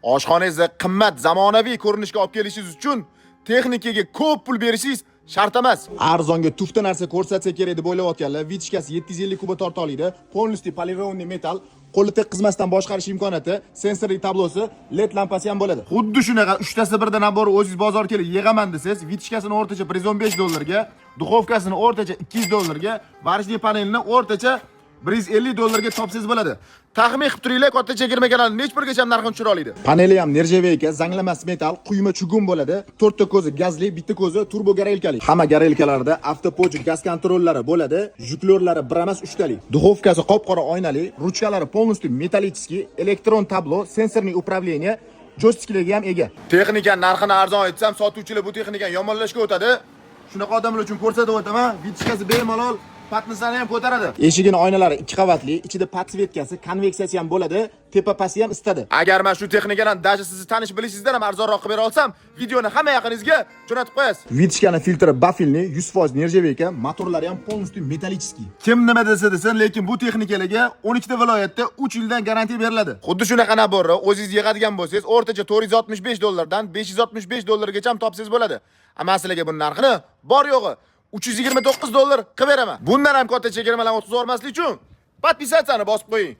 Oshxonangizni qimmat zamonaviy ko'rinishga olib kelishingiz uchun texnikaga ko'p pul berishingiz shart emas. Arzonga tufta narsa ko'rsatsa kerak deb o'ylayotganlar, vichkasi 750 kuba torta oladi. Polностью polironli metal, qo'lni tekkizmasdan boshqarish imkoniyati, sensorli tablosi, LED lampasi ham bo'ladi. Xuddi shunaqa 3 tasi birdan nabor o'zingiz bozorga kelib yig'aman desangiz, vichkasini o'rtacha 115 dollarga, duxovkasini o'rtacha 200 dollarga, varishli panelini o'rtacha 150 dollarga topsangiz bo'ladi. Taxmin qilib turinglar, katta chegirma kanali nech birgacha narxini tushira oladi. Paneli ham nerjaveyka, zanglamas metal, quyma chugun bo'ladi. 4 ta ko'zi gazli, bitta ko'zi turbo garelkali. Hamma garelkalarda avtopochik gaz kontrollari bo'ladi. Juklorlari bir emas 3 talik. Duxovkasi qop-qora oynali, ruchkalari полностью metallический, elektron tablo, sensorli upravlение, joystiklarga ham ega. Texnika narxini arzon aytsam, sotuvchilar bu texnikani yomonlashga o'tadi. Shunaqa odamlar uchun ko'rsatib o'taman. Vichkasi bemalol patnisani ham ko'taradi. Eshigini oynalari 2 qavatli, ichida podsvetkasi, konveksiyasi ham bo'ladi, tepa pasti ham istadi. Agar men shu texnikadan даже sizni tanish bilishingizdan ham arzonroq qilib bera olsam, videoni hamma yaqiningizga jo'natib qo'yasiz. Vichkani filtri bafilni, 100% nerjaveyka, motorlari ham полностью metallический. Kim nima desa, lekin bu texnikalarga 12 ta viloyatda 3 yildan garantiya beriladi. Xuddi shunaqa naborni o'zingiz yig'adigan bo'lsangiz, o'rtacha 465 dollardan 565 dollargacha ham topsangiz bo'ladi. Ammo sizlarga buning narxini bor yo'g'i 329 dollar qilib beraman. Bundan ham katta chegirmalarni o'tkazib olmaslik uchun podpisatsiyani bosib qo'ying.